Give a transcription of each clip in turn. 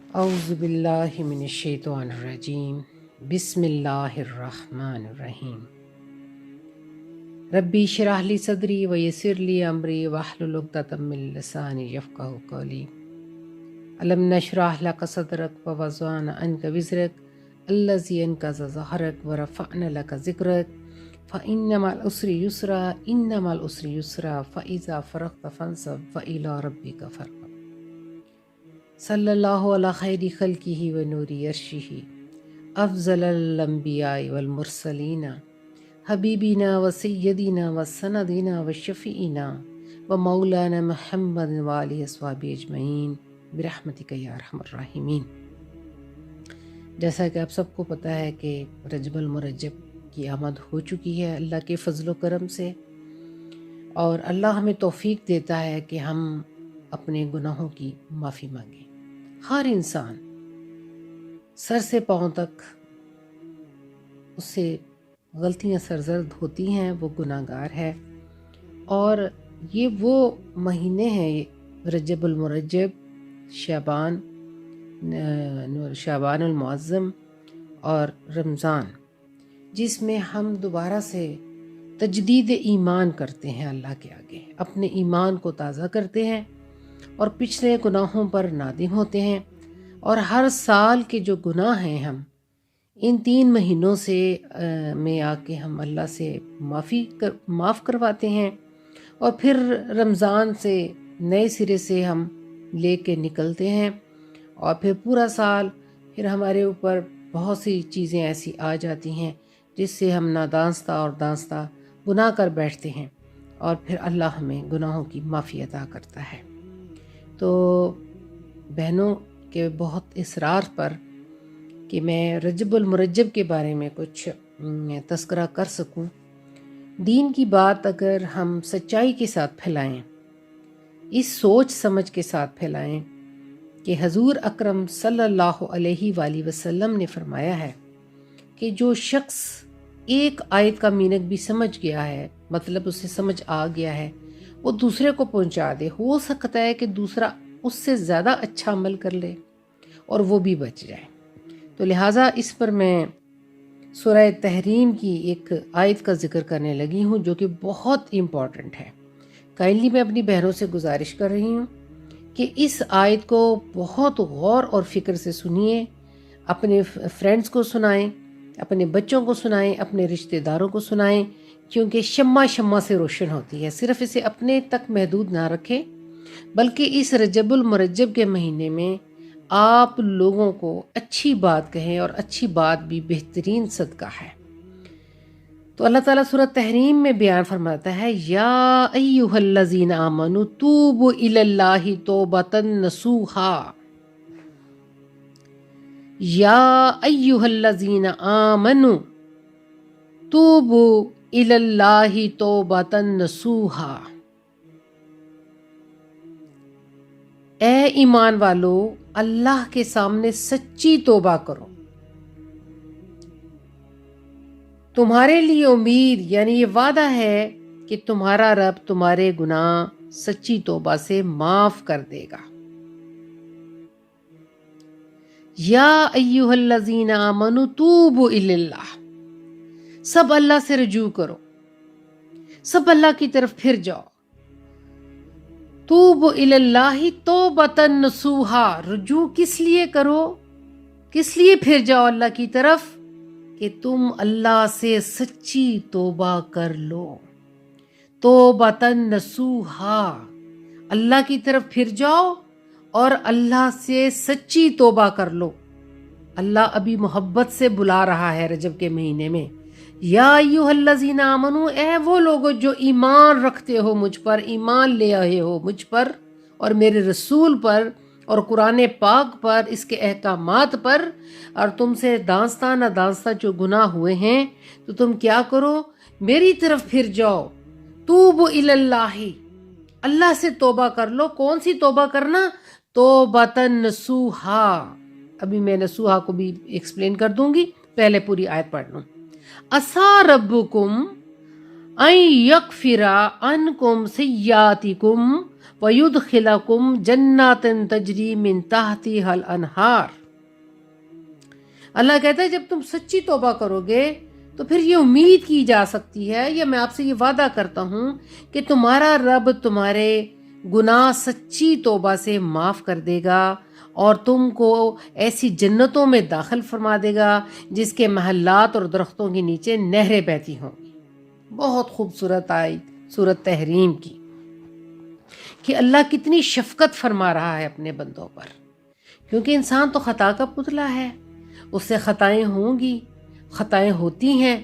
اعوذ باللہ من الشیطان الرجیم بسم اللہ الرحمن الرحیم ربی اشرح لی صدری ویسر لی امری واحلل عقدۃ من لسانی یفقہوا قولی الم نشرح لک صدرک ووضعنا عنک وزرک الذی انقض ظہرک ورفعنا لک ذکرک فإن مع العسر یسرا ان مع العسر یسرا فإذا فرغت فانصب وإلی ربک فارغب صلی اللہ علی خیر خلقہ و نور عرشہ افضل الانبیاء والمرسلین حبیبنا و سیدنا و سندنا و شفیعنا و مولانا محمد و آلہ اصحابہ اجمعین برحمتک یا ارحم الراحمین۔ جیسا کہ آپ سب کو پتہ ہے کہ رجب المرجب کی آمد ہو چکی ہے اللہ کے فضل و کرم سے، اور اللہ ہمیں توفیق دیتا ہے کہ ہم اپنے گناہوں کی معافی مانگیں۔ ہر انسان سر سے پاؤں تک اس سے غلطیاں سرزد ہوتی ہیں، وہ گناہ گار ہے، اور یہ وہ مہینے ہیں رجب المرجب، شعبان المعظم اور رمضان، جس میں ہم دوبارہ سے تجدید ایمان کرتے ہیں، اللہ کے آگے اپنے ایمان کو تازہ کرتے ہیں اور پچھلے گناہوں پر نادم ہوتے ہیں، اور ہر سال کے جو گناہ ہیں ہم ان 3 مہینوں سے میں آ کے ہم اللہ سے معاف کرواتے ہیں، اور پھر رمضان سے نئے سرے سے ہم لے کے نکلتے ہیں، اور پھر پورا سال پھر ہمارے اوپر بہت سی چیزیں ایسی آ جاتی ہیں جس سے ہم نادانستہ اور دانستہ گناہ کر بیٹھتے ہیں، اور پھر اللہ ہمیں گناہوں کی معافی عطا کرتا ہے۔ تو بہنوں کے بہت اصرار پر کہ میں رجب المرجب کے بارے میں کچھ تذکرہ کر سکوں، دین کی بات اگر ہم سچائی کے ساتھ پھیلائیں، اس سوچ سمجھ کے ساتھ پھیلائیں کہ حضور اکرم صلی اللہ علیہ وآلہ وسلم نے فرمایا ہے کہ جو شخص ایک آیت کا میننگ بھی سمجھ گیا ہے، مطلب اسے سمجھ آ گیا ہے، وہ دوسرے کو پہنچا دے، ہو سکتا ہے کہ دوسرا اس سے زیادہ اچھا عمل کر لے اور وہ بھی بچ جائے۔ تو لہٰذا اس پر میں سورہ تحریم کی ایک آیت کا ذکر کرنے لگی ہوں جو کہ بہت امپورٹنٹ ہے۔ کائنڈلی میں اپنی بہنوں سے گزارش کر رہی ہوں کہ اس آیت کو بہت غور اور فکر سے سنیے، اپنے فرینڈز کو سنائیں، اپنے بچوں کو سنائیں، اپنے رشتہ داروں کو سنائیں، کیونکہ شمع سے روشن ہوتی ہے۔ صرف اسے اپنے تک محدود نہ رکھیں، بلکہ اس رجب المرجب کے مہینے میں آپ لوگوں کو اچھی بات کہیں، اور اچھی بات بھی بہترین صدقہ ہے۔ تو اللہ تعالیٰ سورہ تحریم میں بیان فرماتا ہے، یا ایھا الذین آمنوا توبوا الی اللہ توبۃ نصوحا، یا ایھا الذین آمنوا توبوا الی اللہ توبۃ نصوحا، اے ایمان والو اللہ کے سامنے سچی توبہ کرو۔ تمہارے لیے امید، یعنی یہ وعدہ ہے کہ تمہارا رب تمہارے گناہ سچی توبہ سے معاف کر دے گا۔ یا ایھا الذین آمنوا توبوا الی اللہ، سب اللہ سے رجوع کرو، سب اللہ کی طرف پھر جاؤ۔ توبوا الی اللہ توبۃ نصوحا، رجوع کس لیے کرو، کس لیے پھر جاؤ اللہ کی طرف؟ کہ تم اللہ سے سچی توبہ کر لو۔ توبۃ نصوحا، اللہ کی طرف پھر جاؤ اور اللہ سے سچی توبہ کر لو۔ اللہ ابھی محبت سے بلا رہا ہے رجب کے مہینے میں، یا ایھا الذین آمنوا، اے وہ لوگو جو ایمان رکھتے ہو مجھ پر، ایمان لے آئے ہو مجھ پر اور میرے رسول پر اور قرآن پاک پر، اس کے احکامات پر، اور تم سے دانستہ نہ دانستہ جو گناہ ہوئے ہیں تو تم کیا کرو، میری طرف پھر جاؤ۔ توبوا الی اللہ، اللہ سے توبہ کر لو۔ کون سی توبہ کرنا؟ توبۃ نصوحا۔ ابھی میں نصوحا کو بھی ایکسپلین کر دوں گی، پہلے پوری آیت پڑھ لوں۔ عسیٰ ربکم ان یغفر عنکم سیئاتکم وَيُدْخِلَكُمْ جَنَّاتٍ تَجْرِي مِن تَحْتِهَا الْأَنْهَارُ۔ اللہ کہتا ہے جب تم سچی توبہ کرو گے تو پھر یہ امید کی جا سکتی ہے، یا میں آپ سے یہ وعدہ کرتا ہوں کہ تمہارا رب تمہارے گناہ سچی توبہ سے معاف کر دے گا اور تم کو ایسی جنتوں میں داخل فرما دے گا جس کے محلات اور درختوں کے نیچے نہریں بہتی ہوں گی۔ بہت خوبصورت آیت سورۃ تحریم کی کہ اللہ کتنی شفقت فرما رہا ہے اپنے بندوں پر، کیونکہ انسان تو خطا کا پتلا ہے، اس سے خطائیں ہوں گی، خطائیں ہوتی ہیں۔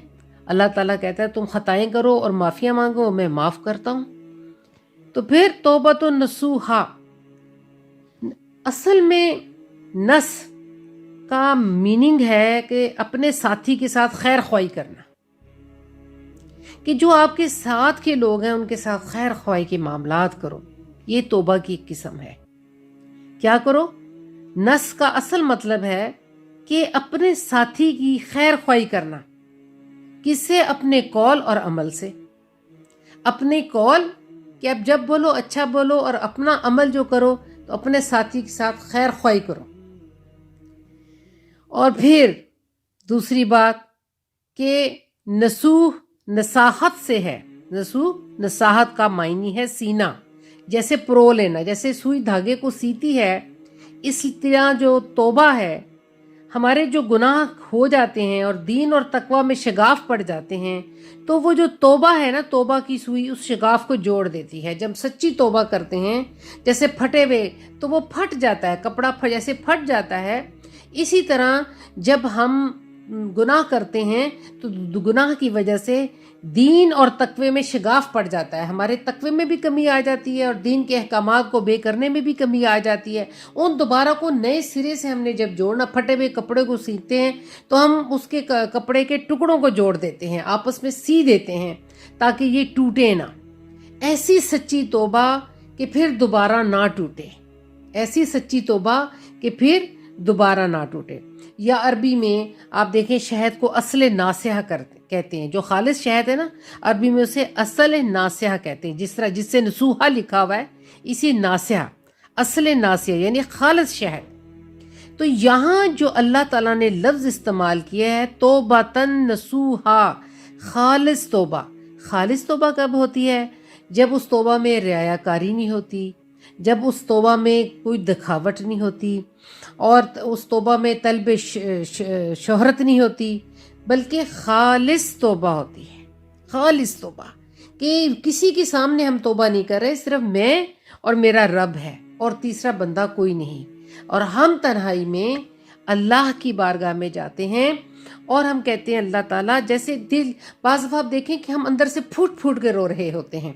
اللہ تعالیٰ کہتا ہے تم خطائیں کرو اور معافیاں مانگو، میں معاف کرتا ہوں۔ تو پھر توبۃ نصوحا، اصل میں نص کا میننگ ہے کہ اپنے ساتھی کے ساتھ خیر خواہی کرنا، کہ جو آپ کے ساتھ کے لوگ ہیں ان کے ساتھ خیر خواہی کے معاملات کرو، یہ توبہ کی ایک قسم ہے۔ کیا کرو؟ نص کا اصل مطلب ہے کہ اپنے ساتھی کی خیر خواہی کرنا، کس سے؟ اپنے قول اور عمل سے۔ اپنے قول کہ اب جب بولو اچھا بولو، اور اپنا عمل جو کرو تو اپنے ساتھی کے ساتھ خیر خواہی کرو۔ اور پھر دوسری بات کہ نصوح نصاحت سے ہے۔ نصوح نصاحت کا معنی ہے سینا، جیسے پرو لینا، جیسے سوئی دھاگے کو سیتی ہے، اس طرح جو توبہ ہے، ہمارے جو گناہ ہو جاتے ہیں اور دین اور تقوی میں شگاف پڑ جاتے ہیں، تو وہ جو توبہ ہے نا، توبہ کی سوئی اس شگاف کو جوڑ دیتی ہے۔ جب سچی توبہ کرتے ہیں، جیسے پھٹے ہوئے تو وہ پھٹ جاتا ہے، کپڑا جیسے پھٹ جاتا ہے، اسی طرح جب ہم گناہ کرتے ہیں تو گناہ کی وجہ سے دین اور تقوی میں شگاف پڑ جاتا ہے، ہمارے تقوی میں بھی کمی آ جاتی ہے اور دین کے احکامات کو بے کرنے میں بھی کمی آ جاتی ہے۔ ان دوبارہ کو نئے سرے سے ہم نے جب جوڑنا، پھٹے ہوئے کپڑے کو سیتے ہیں تو ہم اس کے کپڑے کے ٹکڑوں کو جوڑ دیتے ہیں، آپس میں سی دیتے ہیں تاکہ یہ ٹوٹے نہ۔ ایسی سچی توبہ کہ پھر دوبارہ نہ ٹوٹے، ایسی سچی توبہ کہ پھر دوبارہ نہ ٹوٹے۔ یا عربی میں آپ دیکھیں شہد کو اصل ناصحہ کہتے ہیں، جو خالص شہد ہے نا، عربی میں اسے اصل ناصحہ کہتے ہیں، جس سے نصوحہ لکھا ہوا ہے، اسی ناصحہ، اصل ناصحہ یعنی خالص شہد۔ تو یہاں جو اللہ تعالیٰ نے لفظ استعمال کیا ہے توبۃ نصوحا، خالص توبہ۔ خالص توبہ کب ہوتی ہے؟ جب اس توبہ میں رعایا کاری نہیں ہوتی، جب اس توبہ میں کوئی دکھاوٹ نہیں ہوتی، اور اس توبہ میں طلب شہرت نہیں ہوتی، بلکہ خالص توبہ ہوتی ہے۔ خالص توبہ کہ کسی کے سامنے ہم توبہ نہیں کر رہے، صرف میں اور میرا رب ہے اور تیسرا بندہ کوئی نہیں، اور ہم تنہائی میں اللہ کی بارگاہ میں جاتے ہیں اور ہم کہتے ہیں اللہ تعالیٰ، جیسے دل بعض دفعہ آپ دیکھیں کہ ہم اندر سے پھوٹ پھوٹ کے رو رہے ہوتے ہیں،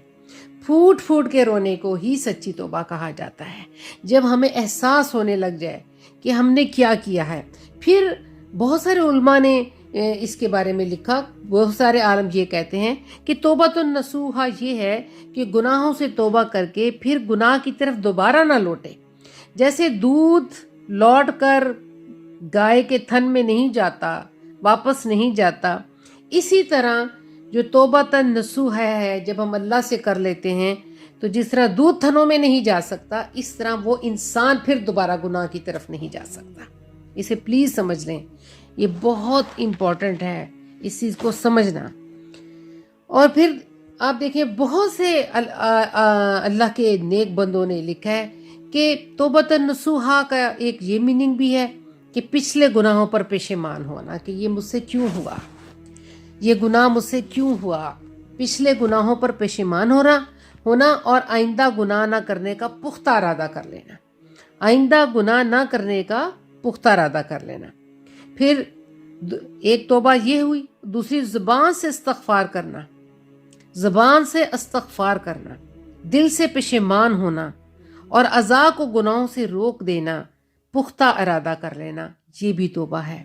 پھوٹ پھوٹ کے رونے کو ہی سچی توبہ کہا جاتا ہے۔ جب ہمیں احساس ہونے لگ جائے کہ ہم نے کیا کیا ہے۔ پھر بہت سارے علماء نے اس کے بارے میں لکھا، بہت سارے عالم یہ کہتے ہیں کہ توبۃ النصوحہ یہ ہے کہ گناہوں سے توبہ کر کے پھر گناہ کی طرف دوبارہ نہ لوٹے۔ جیسے دودھ لوٹ کر گائے کے تھن میں نہیں جاتا، واپس نہیں جاتا، اسی طرح جو توبۃ النصوحہ ہے جب ہم اللہ سے کر لیتے ہیں تو جس طرح دودھ تھنوں میں نہیں جا سکتا، اس طرح وہ انسان پھر دوبارہ گناہ کی طرف نہیں جا سکتا۔ اسے پلیز سمجھ لیں، یہ بہت امپورٹنٹ ہے اس چیز کو سمجھنا۔ اور پھر آپ دیکھیں بہت سے اللہ کے نیک بندوں نے لکھا ہے کہ توبۃ النصوحہ کا ایک یہ میننگ بھی ہے کہ پچھلے گناہوں پر پشیمان ہونا، کہ یہ مجھ سے کیوں ہوا، یہ گناہ مجھ سے کیوں ہوا، پچھلے گناہوں پر پشیمان ہونا اور آئندہ گناہ نہ کرنے کا پختہ ارادہ کر لینا، آئندہ گناہ نہ کرنے کا پختہ ارادہ کر لینا۔ پھر ایک توبہ یہ ہوئی، دوسری زبان سے استغفار کرنا، زبان سے استغفار کرنا، دل سے پشیمان ہونا اور عزا کو گناہوں سے روک دینا، پختہ ارادہ کر لینا، یہ بھی توبہ ہے۔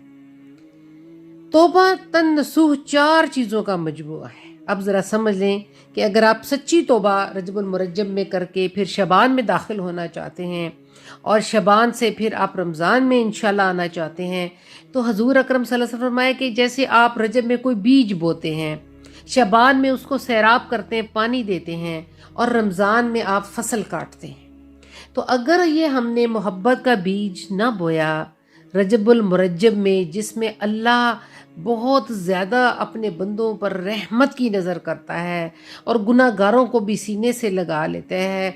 توبہ نصوح 4 چیزوں کا مجموعہ ہے۔ اب ذرا سمجھ لیں کہ اگر آپ سچی توبہ رجب المرجب میں کر کے پھر شعبان میں داخل ہونا چاہتے ہیں اور شعبان سے پھر آپ رمضان میں انشاءاللہ آنا چاہتے ہیں، تو حضور اکرم صلی اللہ علیہ وسلم فرمایا کہ جیسے آپ رجب میں کوئی بیج بوتے ہیں شعبان میں اس کو سیراب کرتے ہیں، پانی دیتے ہیں، اور رمضان میں آپ فصل کاٹتے ہیں۔ تو اگر یہ ہم نے محبت کا بیج نہ بویا رجب المرجب میں، جس میں اللہ بہت زیادہ اپنے بندوں پر رحمت کی نظر کرتا ہے اور گناہ گاروں کو بھی سینے سے لگا لیتا ہے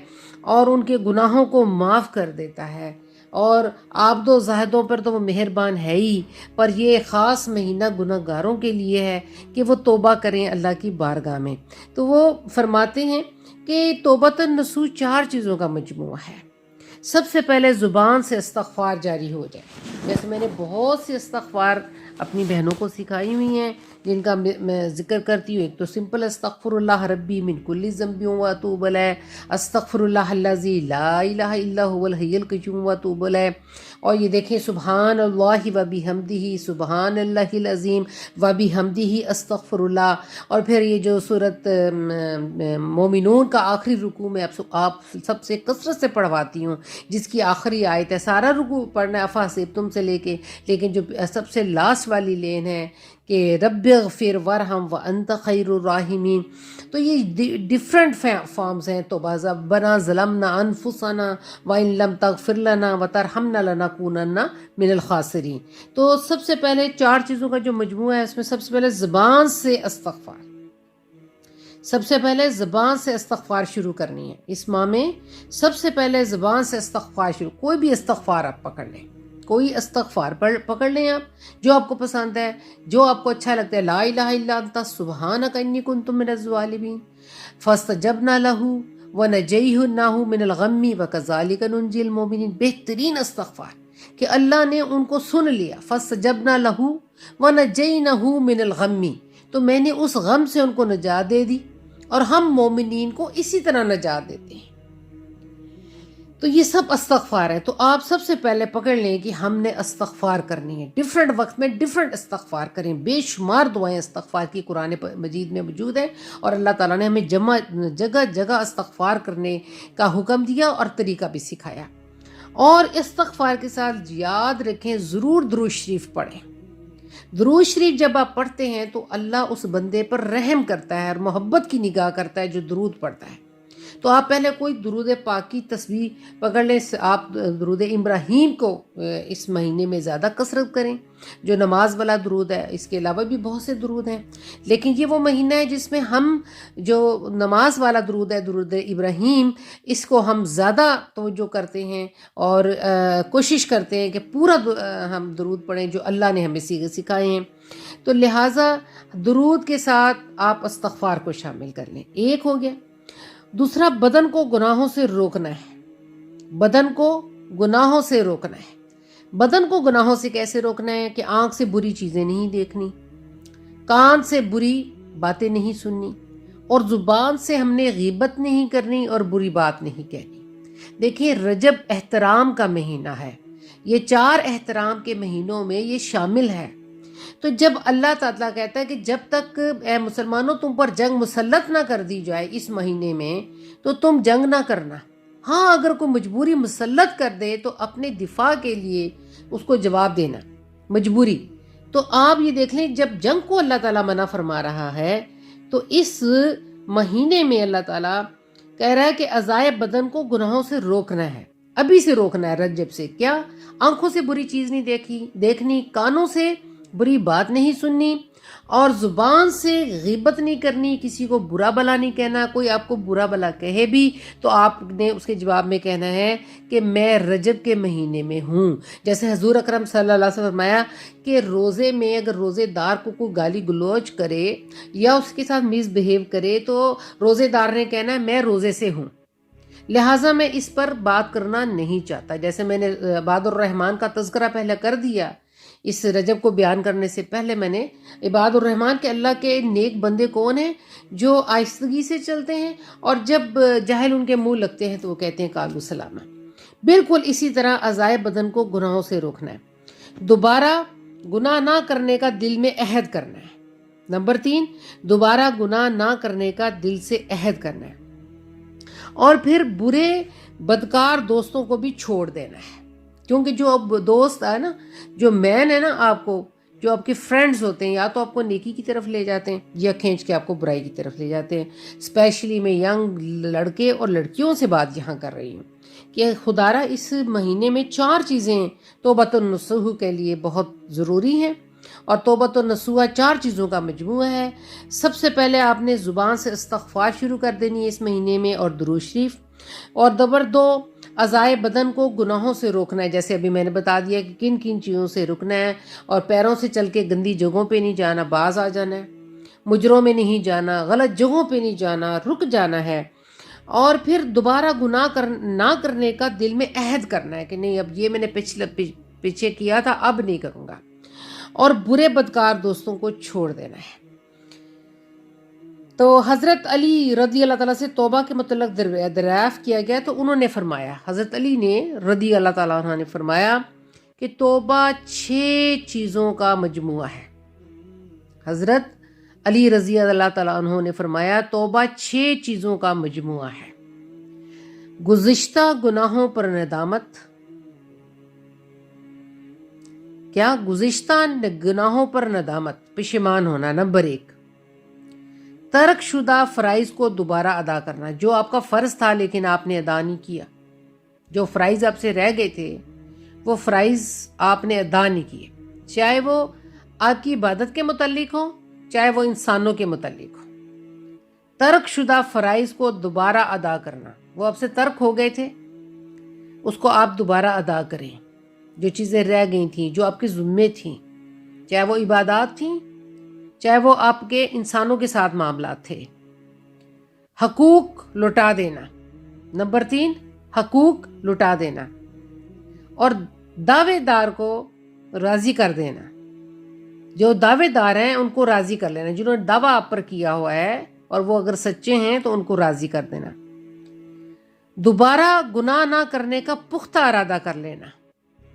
اور ان کے گناہوں کو معاف کر دیتا ہے، اور عابد و زاہدوں پر تو وہ مہربان ہے ہی، پر یہ خاص مہینہ گناہ گاروں کے لیے ہے کہ وہ توبہ کریں اللہ کی بارگاہ میں۔ تو وہ فرماتے ہیں کہ توبۃ النصوح 4 چیزوں کا مجموعہ ہے۔ سب سے پہلے زبان سے استغفار جاری ہو جائے، جیسے میں نے بہت سی استغفار اپنی بہنوں کو سکھائی ہوئی ہیں، جن کا میں ذکر کرتی ہوں۔ ایک تو سمپل استغفر اللہ ربی من کل ذنب واتوب الیہ، استغفر اللہ الذی لا الہ الا هو الحی القیوم واتوب الیہ، اور یہ دیکھیں سبحان اللہ وبحمدہ سبحان اللہ العظیم وبحمدہ استغفر اللہ۔ اور پھر یہ جو سورۃ مومنون کا آخری رکوع میں آپ سب سے کثرت سے پڑھواتی ہوں، جس کی آخری آیت ہے، سارا رکوع پڑھنا افحسبتم سے لے کے، لیکن جو سب سے لاسٹ والی لین ہے کہ رب اغفر ورحم وانت خیر الراحمین، تو یہ ڈفرینٹ فارمز ہیں توبہ۔ ربنا ظلمنا انفسنا وان لم تغفر لنا وترحمنا لنکونن من الخاسرین۔ تو سب سے پہلے 4 چیزوں کا جو مجموعہ ہے، اس میں سب سے پہلے زبان سے استغفار، سب سے پہلے زبان سے استغفار شروع کرنی ہے اس ماہ میں۔ سب سے پہلے زبان سے استغفار شروع، کوئی بھی استغفار آپ پکڑ لیں، کوئی استغفار پکڑ لیں آپ جو آپ کو پسند ہے، جو آپ کو اچھا لگتا ہے۔ لا الہ الا انت سبحانک انی کنت من الظالمین فاستجبنا لہ ونجیناہ من الغم وکذالک ننجی المؤمنین۔ بہترین استغفار کہ اللہ نے ان کو سن لیا، فاستجبنا لہ ونجیناہ من الغم، تو میں نے اس غم سے ان کو نجات دے دی، اور ہم مومنین کو اسی طرح نجات دیتے ہیں۔ تو یہ سب استغفار ہے۔ تو آپ سب سے پہلے پکڑ لیں کہ ہم نے استغفار کرنی ہے، ڈیفرنٹ وقت میں ڈیفرنٹ استغفار کریں۔ بے شمار دعائیں استغفار کی قرآن مجید میں موجود ہیں، اور اللہ تعالیٰ نے ہمیں جگہ جگہ استغفار کرنے کا حکم دیا اور طریقہ بھی سکھایا۔ اور استغفار کے ساتھ یاد رکھیں ضرور درود شریف پڑھیں۔ درود شریف جب آپ پڑھتے ہیں تو اللہ اس بندے پر رحم کرتا ہے اور محبت کی نگاہ کرتا ہے جو درود پڑھتا ہے۔ تو آپ پہلے کوئی درود پاک کی تسبیح پکڑ لیں۔ آپ درود ابراہیم کو اس مہینے میں زیادہ کثرت کریں، جو نماز والا درود ہے۔ اس کے علاوہ بھی بہت سے درود ہیں، لیکن یہ وہ مہینہ ہے جس میں ہم جو نماز والا درود ہے، درود ابراہیم، اس کو ہم زیادہ توجہ کرتے ہیں اور کوشش کرتے ہیں کہ پورا ہم درود پڑھیں جو اللہ نے ہمیں سکھائے ہیں۔ تو لہٰذا درود کے ساتھ آپ استغفار کو شامل کر لیں، ایک ہو گیا۔ دوسرا، بدن کو گناہوں سے روکنا ہے، بدن کو گناہوں سے روکنا ہے۔ بدن کو گناہوں سے کیسے روکنا ہے کہ آنکھ سے بری چیزیں نہیں دیکھنی، کان سے بری باتیں نہیں سننی، اور زبان سے ہم نے غیبت نہیں کرنی اور بری بات نہیں کہنی۔ دیکھیں رجب احترام کا مہینہ ہے، یہ 4 احترام کے مہینوں میں یہ شامل ہے۔ تو جب اللہ تعالیٰ کہتا ہے کہ جب تک اے مسلمانوں تم پر جنگ مسلط نہ کر دی جائے اس مہینے میں تو تم جنگ نہ کرنا۔ ہاں اگر کوئی مجبوری مسلط کر دے تو اپنے دفاع کے لیے اس کو جواب دینا، مجبوری۔ تو آپ یہ دیکھ لیں جب جنگ کو اللہ تعالیٰ منع فرما رہا ہے تو اس مہینے میں اللہ تعالیٰ کہہ رہا ہے کہ اعضائے بدن کو گناہوں سے روکنا ہے، ابھی سے روکنا ہے رجب سے۔ کیا؟ آنکھوں سے بری چیز نہیں دیکھنی، کانوں سے بری بات نہیں سننی، اور زبان سے غیبت نہیں کرنی، کسی کو برا بلا نہیں کہنا۔ کوئی آپ کو برا بلا کہے بھی تو آپ نے اس کے جواب میں کہنا ہے کہ میں رجب کے مہینے میں ہوں۔ جیسے حضور اکرم صلی اللہ علیہ وسلم نے فرمایا کہ روزے میں اگر روزے دار کو کوئی گالی گلوچ کرے یا اس کے ساتھ مس بہیو کرے تو روزے دار نے کہنا ہے میں روزے سے ہوں، لہٰذا میں اس پر بات کرنا نہیں چاہتا۔ جیسے میں نے عباد الرحمن کا تذکرہ پہلے کر دیا، اس رجب کو بیان کرنے سے پہلے میں نے عباد الرحمن کے اللہ کے نیک بندے کون ہیں جو آہستگی سے چلتے ہیں اور جب جاہل ان کے منہ لگتے ہیں تو وہ کہتے ہیں قالوا سلاما۔ بالکل اسی طرح اعضائے بدن کو گناہوں سے روکنا ہے۔ دوبارہ گناہ نہ کرنے کا دل میں عہد کرنا ہے۔ نمبر 3، دوبارہ گناہ نہ کرنے کا دل سے عہد کرنا ہے، اور پھر برے بدکار دوستوں کو بھی چھوڑ دینا ہے، کیونکہ جو اب دوست ہے نا، جو مین ہے نا آپ کو جو آپ کے فرینڈز ہوتے ہیں یا تو آپ کو نیکی کی طرف لے جاتے ہیں یا کھینچ کے آپ کو برائی کی طرف لے جاتے ہیں. اسپیشلی میں ینگ لڑکے اور لڑکیوں سے بات یہاں کر رہی ہوں کہ خدارہ اس مہینے میں 4 چیزیں توبۃ النصوح کے لیے بہت ضروری ہیں. اور توبۃ النصوح 4 چیزوں کا مجموعہ ہے. سب سے پہلے آپ نے زبان سے استغفار شروع کر دینی ہے اس مہینے میں، اور درود شریف. اور نمبر 2 اعضائے بدن کو گناہوں سے روکنا ہے، جیسے ابھی میں نے بتا دیا کہ کن کن چیزوں سے رکنا ہے. اور پیروں سے چل کے گندی جگہوں پہ نہیں جانا، باز آ جانا ہے. مجروں میں نہیں جانا، غلط جگہوں پہ نہیں جانا، رک جانا ہے. اور پھر دوبارہ گناہ نہ کرنے کا دل میں عہد کرنا ہے کہ نہیں، اب یہ میں نے پیچھے کیا تھا، اب نہیں کروں گا. اور برے بدکار دوستوں کو چھوڑ دینا ہے. تو حضرت علی رضی اللہ تعالیٰ سے توبہ کے متعلق دریافت کیا گیا تو انہوں نے فرمایا، حضرت علی نے رضی اللہ تعالیٰ عنہ نے فرمایا کہ توبہ 6 چیزوں کا مجموعہ ہے. حضرت علی رضی اللہ تعالیٰ عنہ نے فرمایا توبہ 6 چیزوں کا مجموعہ ہے. گزشتہ گناہوں پر ندامت. کیا؟ گزشتہ گناہوں پر ندامت، پشیمان ہونا. نمبر 1 ترک شدہ فرائض کو دوبارہ ادا کرنا. جو آپ کا فرض تھا لیکن آپ نے ادا نہیں کیا، جو فرائض آپ سے رہ گئے تھے وہ فرائض آپ نے ادا نہیں کیے، چاہے وہ آپ کی عبادت کے متعلق ہو چاہے وہ انسانوں کے متعلق ہو. ترک شدہ فرائض کو دوبارہ ادا کرنا، وہ آپ سے ترک ہو گئے تھے اس کو آپ دوبارہ ادا کریں. جو چیزیں رہ گئی تھیں، جو آپ کے ذمے تھیں، چاہے وہ عبادات تھیں چاہے وہ آپ کے انسانوں کے ساتھ معاملات تھے. حقوق لوٹا دینا. نمبر 3 حقوق لوٹا دینا. اور دعوے دار کو راضی کر دینا. جو دعوے دار ہیں ان کو راضی کر لینا، جنہوں نے دعویٰ آپ پر کیا ہوا ہے اور وہ اگر سچے ہیں تو ان کو راضی کر دینا. دوبارہ گناہ نہ کرنے کا پختہ ارادہ کر لینا.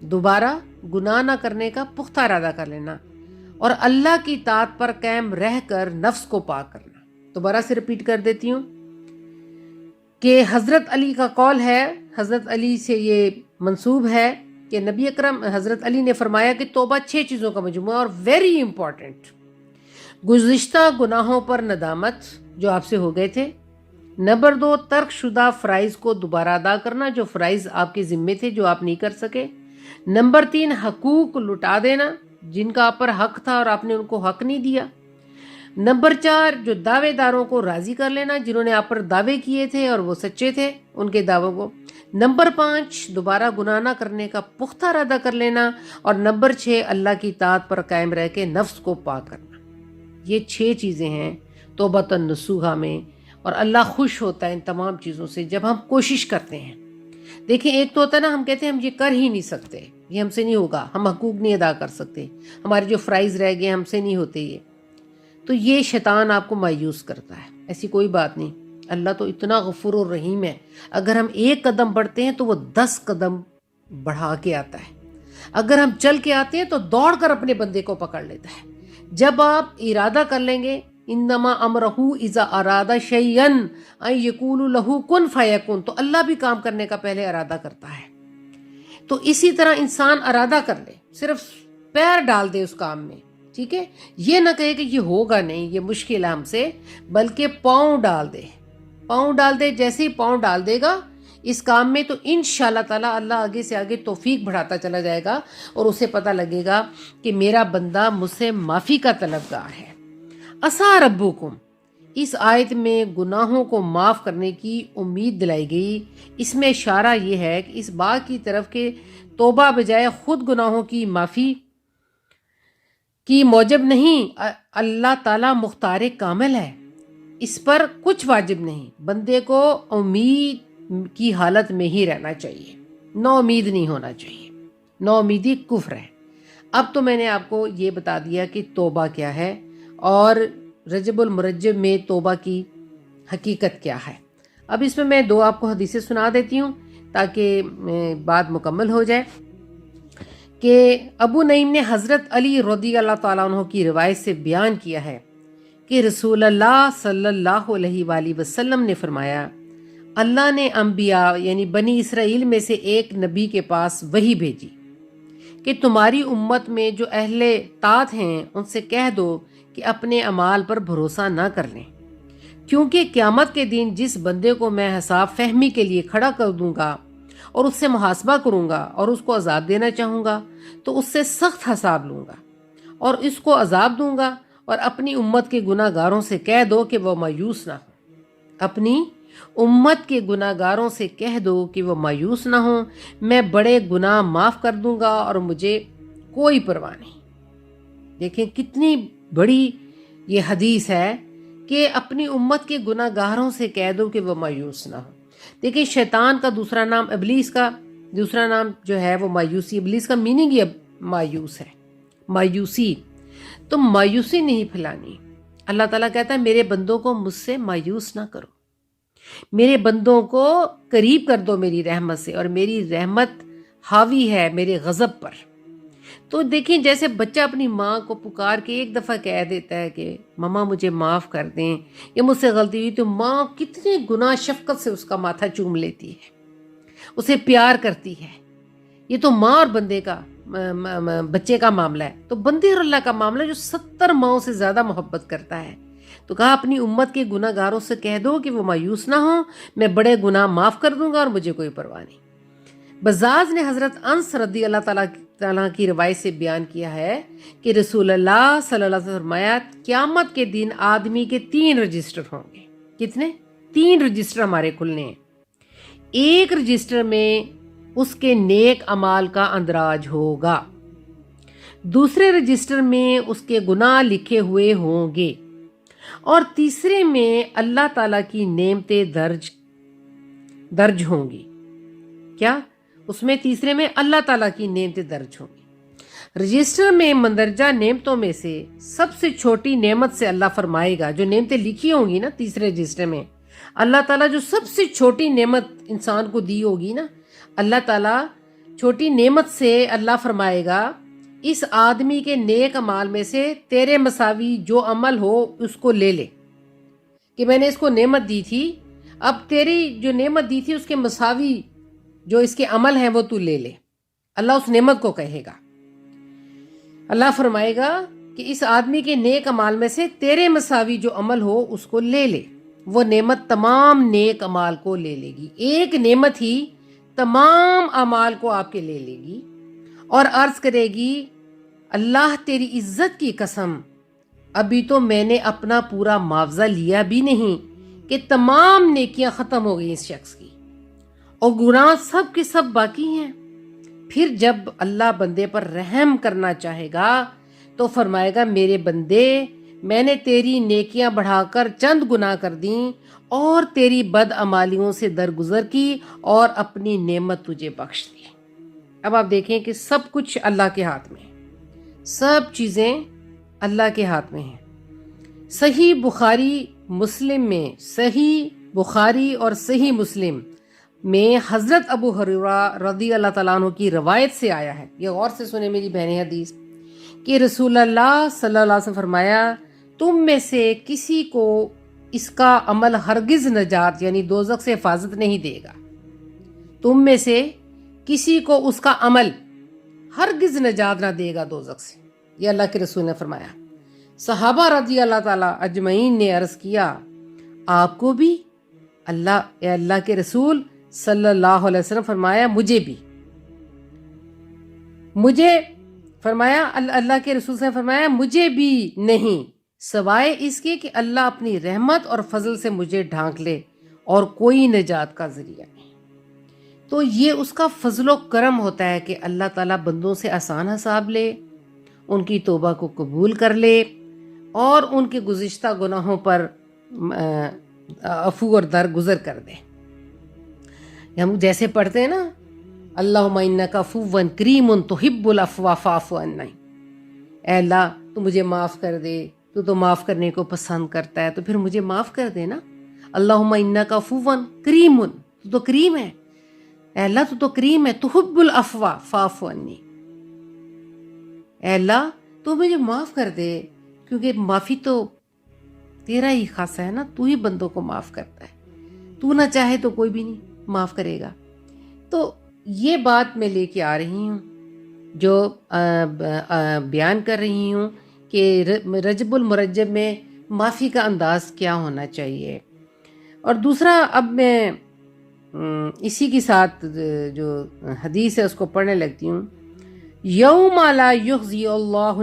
دوبارہ گناہ نہ کرنے کا پختہ ارادہ کر لینا. اور اللہ کی اطاعت پر قائم رہ کر نفس کو پاک کرنا. دوبارہ سے ریپیٹ کر دیتی ہوں کہ حضرت علی کا قول ہے، حضرت علی سے یہ منسوب ہے کہ نبی اکرم حضرت علی نے فرمایا کہ توبہ 6 چیزوں کا مجموعہ، اور ویری امپورٹنٹ گزشتہ گناہوں پر ندامت جو آپ سے ہو گئے تھے. نمبر 2 ترک شدہ فرائض کو دوبارہ ادا کرنا، جو فرائض آپ کے ذمے تھے جو آپ نہیں کر سکے. نمبر 3 حقوق لوٹا دینا، جن کا آپ پر حق تھا اور آپ نے ان کو حق نہیں دیا. نمبر 4 جو دعوے داروں کو راضی کر لینا، جنہوں نے آپ پر دعوے کیے تھے اور وہ سچے تھے ان کے دعووں کو. نمبر 5 دوبارہ گناہ نہ کرنے کا پختہ ارادہ کر لینا. اور نمبر 6 اللہ کی اطاعت پر قائم رہ کے نفس کو پاک کرنا. یہ 6 چیزیں ہیں توبۃ النصوح میں، اور اللہ خوش ہوتا ہے ان تمام چیزوں سے جب ہم کوشش کرتے ہیں. دیکھیں، ایک تو ہوتا ہے نا، ہم کہتے ہیں ہم یہ کر ہی نہیں سکتے، یہ ہم سے نہیں ہوگا، ہم حقوق نہیں ادا کر سکتے، ہمارے جو فرائض رہ گئے ہم سے نہیں ہوتے. یہ تو یہ شیطان آپ کو مایوس کرتا ہے. ایسی کوئی بات نہیں، اللہ تو اتنا غفور و رحیم ہے. اگر ہم 1 قدم بڑھتے ہیں تو وہ 10 قدم بڑھا کے آتا ہے. اگر ہم چل کے آتے ہیں تو دوڑ کر اپنے بندے کو پکڑ لیتا ہے. جب آپ ارادہ کر لیں گے، انما امرہ اذا اراد شیئا ان یقول لہ کن فیکن، تو اللہ بھی کام کرنے کا پہلے ارادہ کرتا ہے. تو اسی طرح انسان ارادہ کر لے، صرف پیر ڈال دے اس کام میں، ٹھیک ہے، یہ نہ کہے کہ یہ ہوگا نہیں، یہ مشکل ہے ہم سے، بلکہ پاؤں ڈال دے. پاؤں ڈال دے. جیسے ہی پاؤں ڈال دے گا اس کام میں تو انشاءاللہ تعالی اللہ آگے سے آگے توفیق بڑھاتا چلا جائے گا، اور اسے پتہ لگے گا کہ میرا بندہ مجھ سے معافی کا طلبگار ہے. عسیٰ ربکم، اس آیت میں گناہوں کو معاف کرنے کی امید دلائی گئی. اس میں اشارہ یہ ہے کہ اس بات کی طرف کہ توبہ بجائے خود گناہوں کی معافی کی موجب نہیں، اللہ تعالیٰ مختار کامل ہے، اس پر کچھ واجب نہیں. بندے کو امید کی حالت میں ہی رہنا چاہیے، نو امید نہیں ہونا چاہیے. نو امیدی کفر ہے. اب تو میں نے آپ کو یہ بتا دیا کہ توبہ کیا ہے اور رجب المرجب میں توبہ کی حقیقت کیا ہے. اب اس میں 2 آپ کو حدیثیں سنا دیتی ہوں تاکہ بات مکمل ہو جائے. کہ ابو نعیم نے حضرت علی رضی اللہ تعالیٰ عنہ کی روایت سے بیان کیا ہے کہ رسول اللہ صلی اللہ علیہ وآلہ وسلم نے فرمایا، اللہ نے انبیاء یعنی بنی اسرائیل میں سے ایک نبی کے پاس وحی بھیجی کہ تمہاری امت میں جو اہل طاعت ہیں ان سے کہہ دو کہ اپنے اعمال پر بھروسہ نہ کر لیں، کیونکہ قیامت کے دن جس بندے کو میں حساب فہمی کے لیے کھڑا کر دوں گا اور اس سے محاسبہ کروں گا اور اس کو عذاب دینا چاہوں گا تو اس سے سخت حساب لوں گا اور اس کو عذاب دوں گا، اور اپنی امت کے گناہ گاروں سے کہہ دو کہ وہ مایوس نہ ہوں، اپنی امت کے گناہ گاروں سے کہہ دو کہ وہ مایوس نہ ہوں، میں بڑے گناہ معاف کر دوں گا اور مجھے کوئی پرواہ نہیں۔ دیکھیں کتنی بڑی یہ حدیث ہے کہ اپنی امت کے گناہ گاروں سے کہہ دو کہ وہ مایوس نہ ہوں۔ دیکھیں شیطان کا دوسرا نام، ابلیس کا دوسرا نام جو ہے وہ مایوسی، ابلیس کا میننگ ہی مایوس ہے، مایوسی۔ تو مایوسی نہیں پھیلانی۔ اللہ تعالیٰ کہتا ہے میرے بندوں کو مجھ سے مایوس نہ کرو، میرے بندوں کو قریب کر دو میری رحمت سے، اور میری رحمت حاوی ہے میرے غضب پر۔ تو دیکھیں جیسے بچہ اپنی ماں کو پکار کے ایک دفعہ کہہ دیتا ہے کہ ماما مجھے معاف کر دیں یا مجھ سے غلطی ہوئی، تو ماں کتنے گناہ شفقت سے اس کا ماتھا چوم لیتی ہے، اسے پیار کرتی ہے۔ یہ تو ماں اور بندے کا بچے کا معاملہ ہے، تو بندے اور اللہ کا معاملہ جو 70 ماؤں سے زیادہ محبت کرتا ہے۔ تو کہا اپنی امت کے گناہ گاروں سے کہہ دو کہ وہ مایوس نہ ہوں، میں بڑے گناہ معاف کر دوں گا اور مجھے کوئی پرواہ نہیں۔ بزاز نے حضرت انس رضی اللہ تعالیٰ کی روایت سے بیان کیا ہے کہ رسول اللہ صلی اللہ علیہ وسلم فرمایا قیامت کے دن آدمی کے 3 رجسٹر ہوں گے۔ کتنے؟ 3 رجسٹر ہمارے کھلنے ہیں۔ ایک رجسٹر میں اس کے نیک اعمال کا اندراج ہوگا، دوسرے رجسٹر میں اس کے گناہ لکھے ہوئے ہوں گے، اور تیسرے میں اللہ تعالیٰ کی نعمتیں درج ہوں گی۔ کیا؟ اس میں تیسرے میں اللہ تعالیٰ کی نعمتیں درج ہوں گی۔ رجسٹر میں مندرجہ نعمتوں میں سے سب سے چھوٹی نعمت سے اللہ فرمائے گا، جو نعمتیں لکھی ہوں گی نا تیسرے رجسٹر میں، اللہ تعالیٰ جو سب سے چھوٹی نعمت انسان کو دی ہوگی نا، اللہ تعالیٰ چھوٹی نعمت سے اللہ فرمائے گا اس آدمی کے نیک اعمال میں سے تیرے مساوی جو عمل ہو اس کو لے لے، کہ میں نے اس کو نعمت دی تھی، اب تیری جو نعمت دی تھی اس کے مساوی جو اس کے عمل ہیں وہ تو لے لے۔ اللہ اس نعمت کو کہے گا، اللہ فرمائے گا کہ اس آدمی کے نیک اعمال میں سے تیرے مساوی جو عمل ہو اس کو لے لے۔ وہ نعمت تمام نیک اعمال کو لے لے گی، ایک نعمت ہی تمام اعمال کو آپ کے لے لے گی، اور عرض کرے گی اللہ تیری عزت کی قسم، ابھی تو میں نے اپنا پورا معاوضہ لیا بھی نہیں کہ تمام نیکیاں ختم ہو گئی اس شخص کی، اور گناہ سب کے سب باقی ہیں۔ پھر جب اللہ بندے پر رحم کرنا چاہے گا تو فرمائے گا میرے بندے میں نے تیری نیکیاں بڑھا کر چند گناہ کر دیں اور تیری بدعمالیوں سے درگزر کی اور اپنی نعمت تجھے بخش دی۔ اب آپ دیکھیں کہ سب کچھ اللہ کے ہاتھ میں ہے، سب چیزیں اللہ کے ہاتھ میں ہیں۔ صحیح بخاری اور صحیح مسلم میں حضرت ابو ہریرہ رضی اللہ تعالیٰ عنہ کی روایت سے آیا ہے، یہ غور سے سنیں میری بہنیں، حدیث کہ رسول اللہ صلی اللہ علیہ وسلم فرمایا تم میں سے کسی کو اس کا عمل ہرگز نجات یعنی دوزخ سے حفاظت نہیں دے گا، تم میں سے کسی کو اس کا عمل ہرگز نجات نہ دے گا دوزخ سے، یہ اللہ کے رسول نے فرمایا۔ صحابہ رضی اللہ تعالیٰ اجمعین نے عرض کیا آپ کو بھی؟ اے اللہ کے رسول صلی اللہ علیہ وسلم فرمایا مجھے بھی۔ اللہ کے رسول سے فرمایا مجھے بھی نہیں، سوائے اس کے کہ اللہ اپنی رحمت اور فضل سے مجھے ڈھانک لے اور کوئی نجات کا ذریعہ نہیں۔ تو یہ اس کا فضل و کرم ہوتا ہے کہ اللہ تعالیٰ بندوں سے آسان حساب لے، ان کی توبہ کو قبول کر لے اور ان کے گزشتہ گناہوں پر عفو اور درگزر کر دے۔ ہم جیسے پڑھتے ہیں نا اللہم انک عفو کریم تحب العفو فاعف عنی، اے اللہ تو مجھے معاف کر دے، تو معاف کرنے کو پسند کرتا ہے تو پھر مجھے معاف کر دے نا۔ اللہم انک عفو کریم، تو کریم ہے، اے اللہ تو کریم ہے، تحب العفو فاعف عنی، اے اللہ تو مجھے معاف کر دے، کیونکہ معافی تو تیرا ہی خاصہ ہے نا، تو ہی بندوں کو معاف کرتا ہے، تو نہ چاہے تو کوئی بھی نہیں معاف کرے گا۔ تو یہ بات میں لے کے آ رہی ہوں جو بیان کر رہی ہوں کہ رجب المرجب میں معافی کا انداز کیا ہونا چاہیے. اور دوسرا اب میں اسی کے ساتھ جو حدیث ہے اس کو پڑھنے لگتی ہوں. یوم لا یخزی اللہ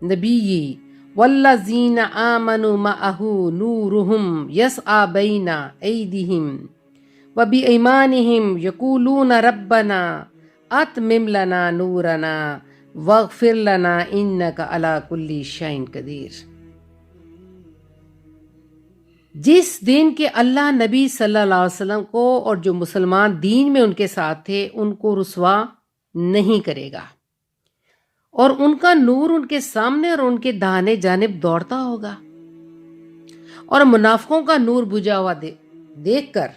نبی والذین آمنوا معہ نورہم یسعی بین ایدیہم وبایمانہم یقولون ربنا اتمم لنا نورنا واغفر لنا انک علی کل شیء قدیر. جس دن کے اللہ نبی صلی اللہ علیہ وسلم کو اور جو مسلمان دین میں ان کے ساتھ تھے ان کو رسوا نہیں کرے گا، اور ان کا نور ان کے سامنے اور ان کے داہنے جانب دوڑتا ہوگا، اور منافقوں کا نور بجھا ہوا دیکھ کر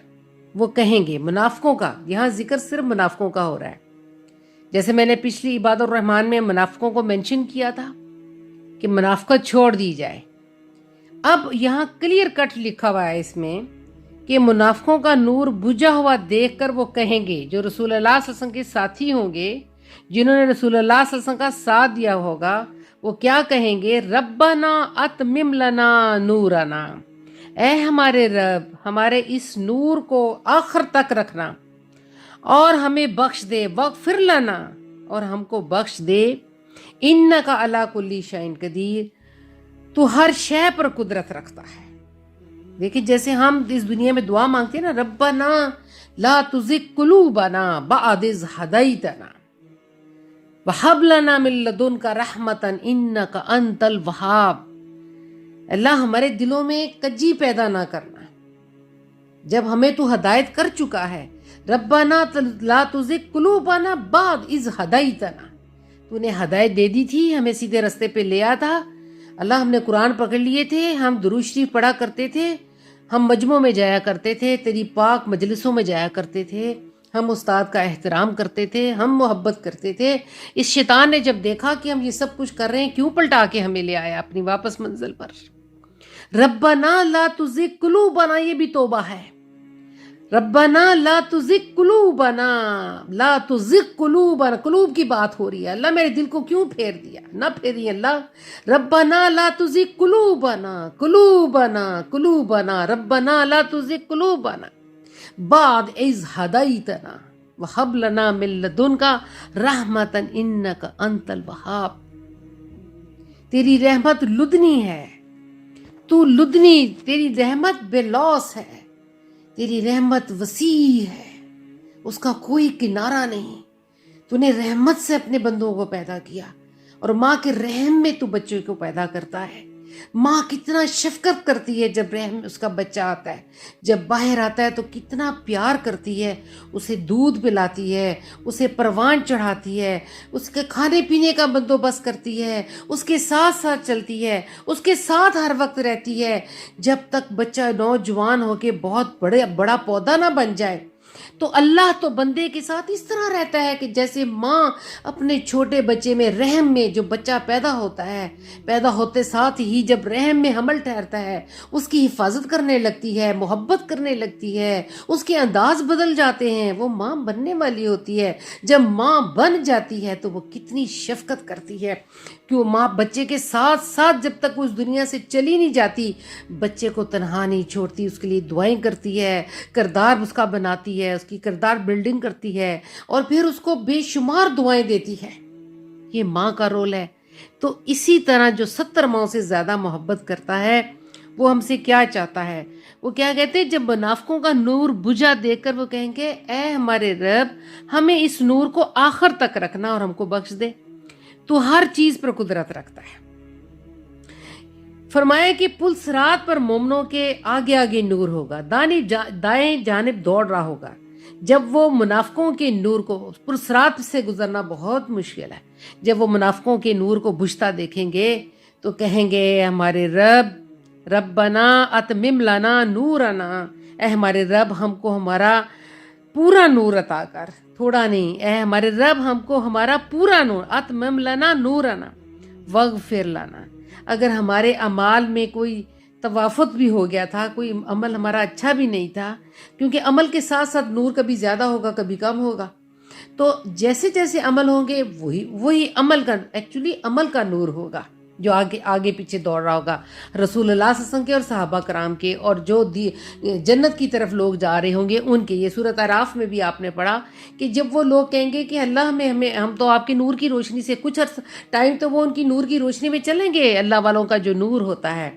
وہ کہیں گے، منافقوں کا یہاں ذکر صرف منافقوں کا ہو رہا ہے، جیسے میں نے پچھلی عباد الرحمن میں منافقوں کو مینشن کیا تھا کہ منافقت چھوڑ دی جائے. اب یہاں کلیئر کٹ لکھا ہوا ہے اس میں کہ منافقوں کا نور بجھا ہوا دیکھ کر وہ کہیں گے، جو رسول اللہ صلی اللہ علیہ وسلم کے ساتھی ہوں گے، جنہوں نے رسول اللہ صلی اللہ علیہ وسلم کا ساتھ دیا ہوگا، وہ کیا کہیں گے؟ ربنا اتمم لنا نورنا، اے ہمارے رب ہمارے اس نور کو آخر تک رکھنا اور ہمیں بخش دے، واغفر لنا، اور ہم کو بخش دے، انک علی کل شیء قدیر، تو ہر شے پر قدرت رکھتا ہے. دیکھیں جیسے ہم اس دنیا میں دعا مانگتے ہیں نا، ربنا لا تزغ قلوبنا بعد اذ ہدیتنا وہب لنا من لدنک رحمتا انک انت الوہاب. اللہ ہمارے دلوں میں کجی پیدا نہ کرنا جب ہمیں تو ہدایت کر چکا ہے. ربنا لا تزغ قلوبنا بعد اذ ہدیتنا، تو نے ہدایت دے دی تھی، ہمیں سیدھے رستے پہ لے آیا تھا. اللہ ہم نے قرآن پکڑ لیے تھے، ہم درود شریف پڑھا کرتے تھے، ہم مجمعوں میں جایا کرتے تھے، تیری پاک مجلسوں میں جایا کرتے تھے، ہم استاد کا احترام کرتے تھے، ہم محبت کرتے تھے. اس شیطان نے جب دیکھا کہ ہم یہ سب کچھ کر رہے ہیں، کیوں پلٹا کے ہمیں لے آیا اپنی واپس منزل پر. ربنا لا تزغ قلوبنا، یہ بھی توبہ ہے. ربنا لا تزغ قلوبنا، لا تزغ قلوبنا، قلوب کی بات ہو رہی ہے. اللہ میرے دل کو کیوں پھیر دیا؟ نہ پھیری اللہ. ربنا لا تزغ قلوبنا قلوبنا قلوبنا، ربنا لا تزغ قلوبنا بعد اذ ہدیتنا وہب لنا من لدنک رحمتا انک انت الوہاب. تیری رحمت لدنی ہے، تو لدنی، تیری رحمت بے لوث ہے، تیری رحمت وسیع ہے، اس کا کوئی کنارہ نہیں. تو نے رحمت سے اپنے بندوں کو پیدا کیا، اور ماں کے رحم میں تو بچوں کو پیدا کرتا ہے. ماں کتنا شفقت کرتی ہے جب رحم اس کا بچہ آتا ہے، جب باہر آتا ہے تو کتنا پیار کرتی ہے، اسے دودھ پلاتی ہے، اسے پروان چڑھاتی ہے، اس کے کھانے پینے کا بندوبست کرتی ہے، اس کے ساتھ ساتھ چلتی ہے، اس کے ساتھ ہر وقت رہتی ہے، جب تک بچہ نوجوان ہو کے بہت بڑا پودا نہ بن جائے. تو اللہ تو بندے کے ساتھ اس طرح رہتا ہے کہ جیسے ماں اپنے چھوٹے بچے میں، رحم میں جو بچہ پیدا ہوتا ہے، پیدا ہوتے ساتھ ہی جب رحم میں حمل ٹھہرتا ہے، اس کی حفاظت کرنے لگتی ہے، محبت کرنے لگتی ہے، اس کے انداز بدل جاتے ہیں. وہ ماں بننے والی ہوتی ہے. جب ماں بن جاتی ہے تو وہ کتنی شفقت کرتی ہے کہ وہ ماں بچے کے ساتھ ساتھ جب تک وہ اس دنیا سے چلی نہیں جاتی، بچے کو تنہا نہیں چھوڑتی، اس کے لیے دعائیں کرتی ہے، کردار اس کا بناتی ہے، اس کی کردار بلڈنگ کرتی ہے، اور پھر اس کو بے شمار دعائیں دیتی ہے. یہ ماں کا رول ہے. تو اسی طرح جو 70 ماؤں سے زیادہ محبت کرتا ہے، وہ ہم سے کیا چاہتا ہے؟ وہ کیا کہتے ہیں؟ جب منافقوں کا نور بجھا دیکھ کر وہ کہیں گے، اے ہمارے رب ہمیں اس نور کو آخر تک رکھنا اور ہم کو بخش دے. تو ہر چیز پر قدرت رکھتا ہے. فرمایا کہ پل صراط پر مومنوں کے آگے آگے نور ہوگا، دائیں جانب دوڑ رہا ہوگا. جب وہ منافقوں کے نور کو، پل صراط سے گزرنا بہت مشکل ہے، جب وہ منافقوں کے نور کو بجھتا دیکھیں گے تو کہیں گے، ہمارے رب ربنا اتمم لنا نورنا، اے ہمارے رب ہم کو ہمارا پورا نور عطا کر، تھوڑا نہیں. اے ہمارے رب ہم کو ہمارا پورا نور، اتمم لنا نورنا واغفر لنا. اگر ہمارے اعمال میں کوئی توافت بھی ہو گیا تھا، کوئی عمل ہمارا اچھا بھی نہیں تھا، کیونکہ عمل کے ساتھ ساتھ نور کبھی زیادہ ہوگا کبھی کم ہوگا، تو جیسے جیسے عمل ہوں گے وہی عمل کا ایکچولی عمل کا نور ہوگا جو آگے پیچھے دوڑ رہا ہوگا رسول اللہ صلی اللہ علیہ وسلم کے اور صحابہ کرام کے، اور جو جنت کی طرف لوگ جا رہے ہوں گے ان کے۔ یہ سورۃ اعراف میں بھی آپ نے پڑھا کہ جب وہ لوگ کہیں گے کہ اللہ ہم تو آپ کی نور کی روشنی سے کچھ ٹائم تو وہ ان کی نور کی روشنی میں چلیں گے، اللہ والوں کا جو نور ہوتا ہے،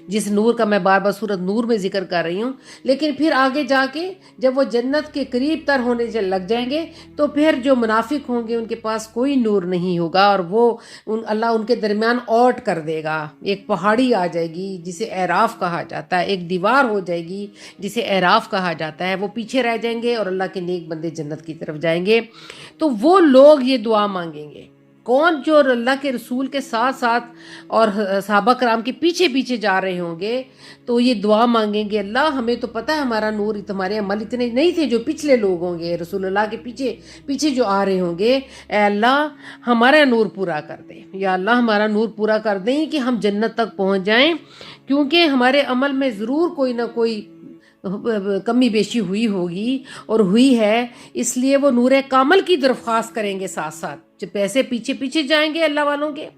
جس نور کا میں بار بار سورۃ نور میں ذکر کر رہی ہوں، لیکن پھر آگے جا کے جب وہ جنت کے قریب تر ہونے لگ جائیں گے تو پھر جو منافق ہوں گے ان کے پاس کوئی نور نہیں ہوگا، اور وہ اللہ ان کے درمیان اوٹ کر دے گا۔ ایک پہاڑی آ جائے گی جسے اعراف کہا جاتا ہے، ایک دیوار ہو جائے گی جسے اعراف کہا جاتا ہے، وہ پیچھے رہ جائیں گے اور اللہ کے نیک بندے جنت کی طرف جائیں گے۔ تو وہ لوگ یہ دعا مانگیں گے، کون؟ جو اللہ کے رسول کے ساتھ ساتھ اور صحابہ کرام کے پیچھے پیچھے جا رہے ہوں گے، تو یہ دعا مانگیں گے، اللہ ہمیں تو پتہ ہے ہمارا نور، تمہارے عمل اتنے نہیں تھے جو پچھلے لوگ ہوں گے رسول اللہ کے پیچھے پیچھے جو آ رہے ہوں گے، اے اللہ ہمارا نور پورا کر دے، یا اللہ ہمارا نور پورا کر دیں کہ ہم جنت تک پہنچ جائیں، کیونکہ ہمارے عمل میں ضرور کوئی نہ کوئی کمی بیشی ہوئی ہوگی اور ہوئی ہے، اس لیے وہ نور کامل کی درخواست کریں گے۔ ساتھ ساتھ جو پیسے پیچھے پیچھے جائیں گے اللہ والوں کے،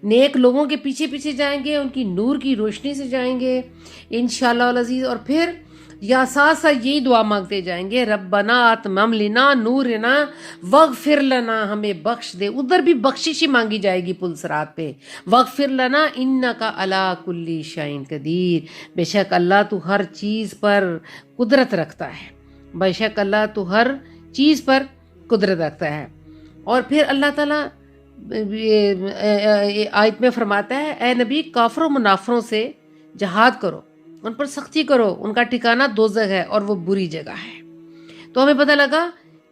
نیک لوگوں کے پیچھے پیچھے جائیں گے، ان کی نور کی روشنی سے جائیں گے انشاءاللہ العزیز، اور پھر یا ساتھ ساتھ یہی دعا مانگتے جائیں گے، ربنا اتمم لنا نورنا واغفر لنا، ہمیں بخش دے۔ ادھر بھی بخشش ہی مانگی جائے گی پل صراط پہ، واغفر لنا انک علی کل شیء قدیر، بے شک اللہ تو ہر چیز پر قدرت رکھتا ہے، بے شک اللہ تو ہر چیز پر قدرت رکھتا ہے۔ اور پھر اللہ تعالیٰ آیت میں فرماتا ہے، اے نبی کافروں منافروں سے جہاد کرو، ان پر سختی کرو، ان کا ٹھکانہ دوزخ ہے اور وہ بری جگہ ہے۔ تو ہمیں پتہ لگا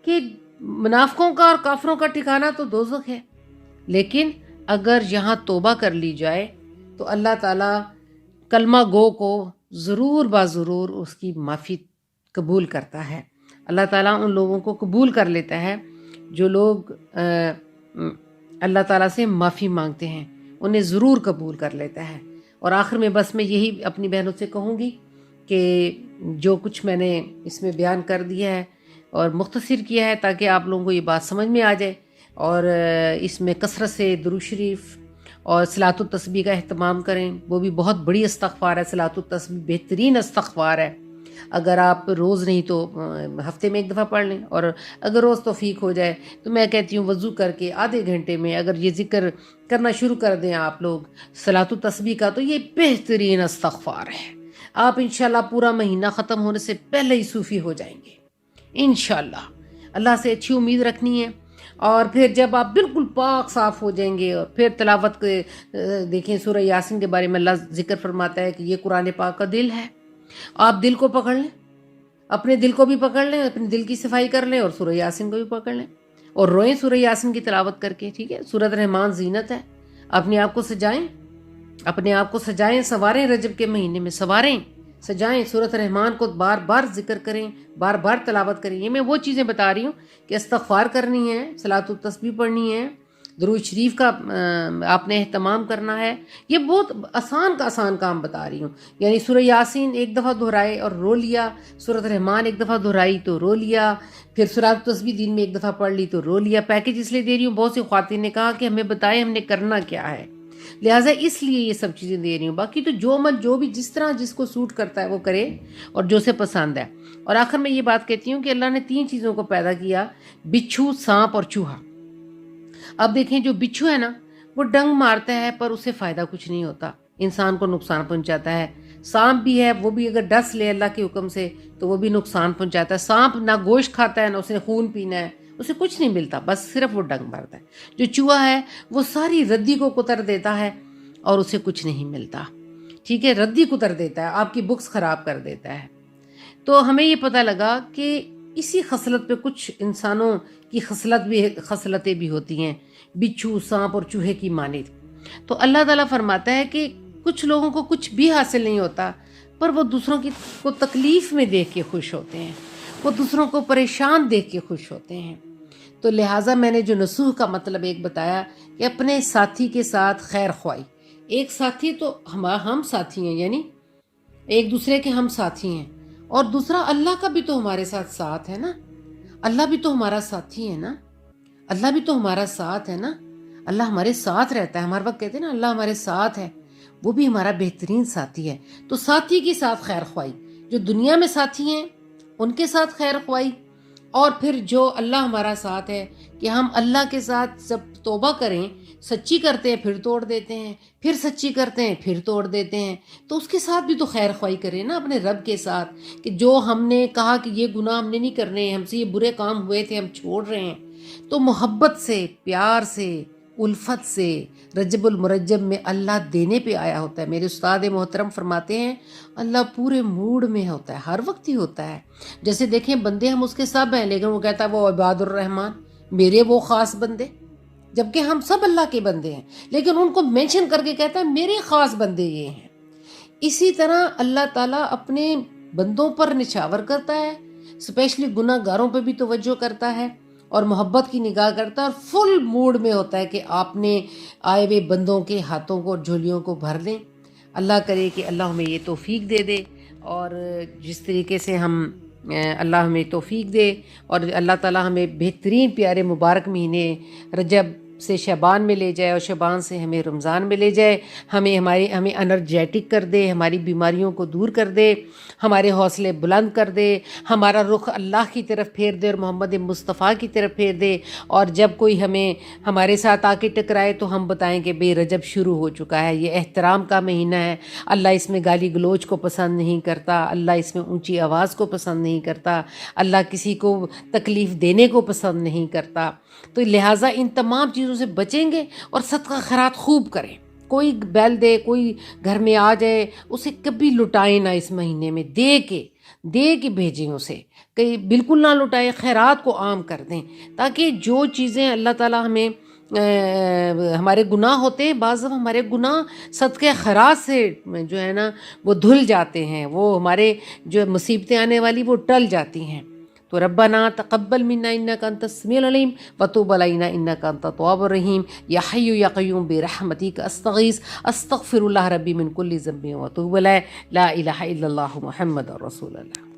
کہ منافقوں کا اور کافروں کا ٹھکانہ تو دوزخ ہے، لیکن اگر یہاں توبہ کر لی جائے تو اللہ تعالیٰ کلمہ گو کو ضرور ضرور اس کی معافی قبول کرتا ہے۔ اللہ تعالیٰ ان لوگوں کو قبول کر لیتا ہے جو لوگ اللہ تعالیٰ سے معافی مانگتے ہیں، انہیں ضرور قبول کر لیتا ہے۔ اور آخر میں بس میں یہی اپنی بہنوں سے کہوں گی کہ جو کچھ میں نے اس میں بیان کر دیا ہے اور مختصر کیا ہے تاکہ آپ لوگوں کو یہ بات سمجھ میں آ جائے، اور اس میں کثرت سے درود شریف اور صلاۃ التسبیح کا اہتمام کریں، وہ بھی بہت بڑی استغفار ہے۔ صلاۃ التسبیح بہترین استغفار ہے، اگر آپ روز نہیں تو ہفتے میں ایک دفعہ پڑھ لیں، اور اگر روز توفیق ہو جائے تو میں کہتی ہوں وضو کر کے آدھے گھنٹے میں اگر یہ ذکر کرنا شروع کر دیں آپ لوگ صلاۃ التسبیح کا، تو یہ بہترین استغفار ہے۔ آپ انشاءاللہ پورا مہینہ ختم ہونے سے پہلے ہی صوفی ہو جائیں گے انشاءاللہ۔ اللہ سے اچھی امید رکھنی ہے، اور پھر جب آپ بالکل پاک صاف ہو جائیں گے، اور پھر تلاوت دیکھیں سورہ یاسین کے بارے میں اللہ ذکر فرماتا ہے کہ یہ قرآن پاک کا دل ہے۔ آپ دل کو پکڑ لیں، اپنے دل کو بھی پکڑ لیں، اپنے دل کی صفائی کر لیں، اور سورہ یاسین کو بھی پکڑ لیں اور روئیں سورہ یاسین کی تلاوت کر کے، ٹھیک ہے؟ سورۃ رحمان زینت ہے، اپنے آپ کو سجائیں، اپنے آپ کو سجائیں، سواریں، رجب کے مہینے میں سواریں، سجائیں، سورۃ رحمان کو بار بار ذکر کریں، بار بار تلاوت کریں۔ یہ میں وہ چیزیں بتا رہی ہوں کہ استغفار کرنی ہے، صلاۃ التسبیح پڑھنی ہے، درود شریف کا آپ نے اہتمام کرنا ہے۔ یہ بہت آسان کام بتا رہی ہوں، یعنی سورہ یاسین ایک دفعہ دہرائے اور رو لیا، سورۃ رحمان ایک دفعہ دہرائی تو رو لیا، پھر صلاۃ التسبیح دن میں ایک دفعہ پڑھ لی تو رو لیا۔ پیکج اس لیے دے رہی ہوں، بہت سی خواتین نے کہا کہ ہمیں بتائیں ہم نے کرنا کیا ہے، لہٰذا اس لیے یہ سب چیزیں دے رہی ہوں۔ باقی تو جو بھی جس طرح جس کو سوٹ کرتا ہے وہ کرے اور جو سے پسند ہے۔ اور آخر میں یہ بات کہتی ہوں کہ اللہ نے 3 چیزوں کو پیدا کیا، بچھو، سانپ اور چوہا۔ اب دیکھیں جو بچھو ہے نا وہ ڈنگ مارتا ہے پر اسے فائدہ کچھ نہیں ہوتا، انسان کو نقصان پہنچاتا ہے۔ سانپ بھی ہے، وہ بھی اگر ڈس لے اللہ کے حکم سے تو وہ بھی نقصان پہنچاتا ہے۔ سانپ نہ گوشت کھاتا ہے، نہ اس نے خون پینا ہے، اسے کچھ نہیں ملتا، بس صرف وہ ڈنگ مارتا ہے۔ جو چوہا ہے وہ ساری ردی کو کتر دیتا ہے اور اسے کچھ نہیں ملتا، ٹھیک ہے؟ ردی کتر دیتا ہے، آپ کی بکس خراب کر دیتا ہے۔ تو ہمیں یہ پتہ لگا کہ اسی خصلت پہ کچھ انسانوں کی خصلتیں بھی ہوتی ہیں، بچھو، سانپ اور چوہے کی مانند۔ تو اللہ تعالیٰ فرماتا ہے کہ کچھ لوگوں کو کچھ بھی حاصل نہیں ہوتا پر وہ دوسروں کو تکلیف میں دیکھ کے خوش ہوتے ہیں، وہ دوسروں کو پریشان دیکھ کے خوش ہوتے ہیں۔ تو لہٰذا میں نے جو نصوح کا مطلب ایک بتایا کہ اپنے ساتھی کے ساتھ خیر خواہی، ایک ساتھی تو ہم ساتھی ہیں، یعنی ایک دوسرے کے ہم ساتھی ہیں، اور دوسرا اللہ کا بھی تو ہمارے ساتھ ہے نا، اللہ بھی تو ہمارا ساتھی ہے نا۔ اللہ بھی تو ہمارا ساتھ ہے نا، اللہ ہمارے ساتھ رہتا ہے. ہمارے وقت کہتے ہیں نا اللہ ہمارے ساتھ ہے، وہ بھی ہمارا بہترین ساتھی ہے. تو ساتھی کے ساتھ خیر خواہی، جو دنیا میں ساتھی ہیں ان کے ساتھ خیر خواہی، اور پھر جو اللہ ہمارا ساتھ ہے کہ ہم اللہ کے ساتھ جب توبہ کریں، سچی کرتے ہیں پھر توڑ دیتے ہیں، پھر سچی کرتے ہیں پھر توڑ دیتے ہیں، تو اس کے ساتھ بھی تو خیر خواہی کریں نا اپنے رب کے ساتھ، کہ جو ہم نے کہا کہ یہ گناہ ہم نے نہیں کرنے، ہم سے یہ برے کام ہوئے تھے ہم چھوڑ رہے ہیں. تو محبت سے، پیار سے، الفت سے رجب المرجب میں اللہ دینے پہ آیا ہوتا ہے. میرے استاد محترم فرماتے ہیں اللہ پورے موڈ میں ہوتا ہے، ہر وقت ہی ہوتا ہے. جیسے دیکھیں بندے ہم اس کے سب ہیں، لیکن وہ کہتا ہے وہ عباد الرحمن، میرے وہ خاص بندے، جبکہ ہم سب اللہ کے بندے ہیں، لیکن ان کو مینشن کر کے کہتا ہے میرے خاص بندے یہ ہیں. اسی طرح اللہ تعالیٰ اپنے بندوں پر نچھاور کرتا ہے، اسپیشلی گناہ گاروں پہ بھی توجہ کرتا ہے اور محبت کی نگاہ کرتا ہے، اور فل موڈ میں ہوتا ہے کہ آپ نے آئے ہوئے بندوں کے ہاتھوں کو اور جھولیوں کو بھر لیں. اللہ کرے کہ اللہ ہمیں یہ توفیق دے دے، اور جس طریقے سے ہم اللہ ہمیں توفیق دے، اور اللہ تعالیٰ ہمیں بہترین پیارے مبارک مہینے رجب سے شعبان میں لے جائے، اور شعبان سے ہمیں رمضان میں لے جائے، ہمیں انرجیٹک کر دے، ہماری بیماریوں کو دور کر دے، ہمارے حوصلے بلند کر دے، ہمارا رخ اللہ کی طرف پھیر دے اور محمد مصطفیٰ کی طرف پھیر دے. اور جب کوئی ہمارے ساتھ آ کے ٹکرائے تو ہم بتائیں کہ بے رجب شروع ہو چکا ہے، یہ احترام کا مہینہ ہے، اللہ اس میں گالی گلوچ کو پسند نہیں کرتا، اللہ اس میں اونچی آواز کو پسند نہیں کرتا، اللہ کسی کو تکلیف دینے کو پسند نہیں کرتا. تو لہٰذا ان تمام چیزوں سے بچیں گے اور صدقہ خیرات خوب کریں. کوئی بیل دے، کوئی گھر میں آ جائے، اسے کبھی لٹائیں نہ، اس مہینے میں دے کے بھیجیں اسے، کہ بالکل نہ لٹائیں، خیرات کو عام کر دیں، تاکہ جو چیزیں اللہ تعالیٰ ہمیں ہمارے گناہ ہوتے ہیں، بعض دفعہ ہمارے گناہ صدقہ خیرات سے جو ہے نا وہ دھل جاتے ہیں، وہ ہمارے جو مصیبتیں آنے والی وہ ٹل جاتی ہیں. تو ربنا تقبل منا انک انت السمیع العلیم وتوب علینا انک انت التواب الرحیم. یا حی یا قیوم برحمتک استغیث استغفر اللہ ربی من کل ذنب واتوب الیہ. لا الہ الا اللہ محمد رسول اللہ.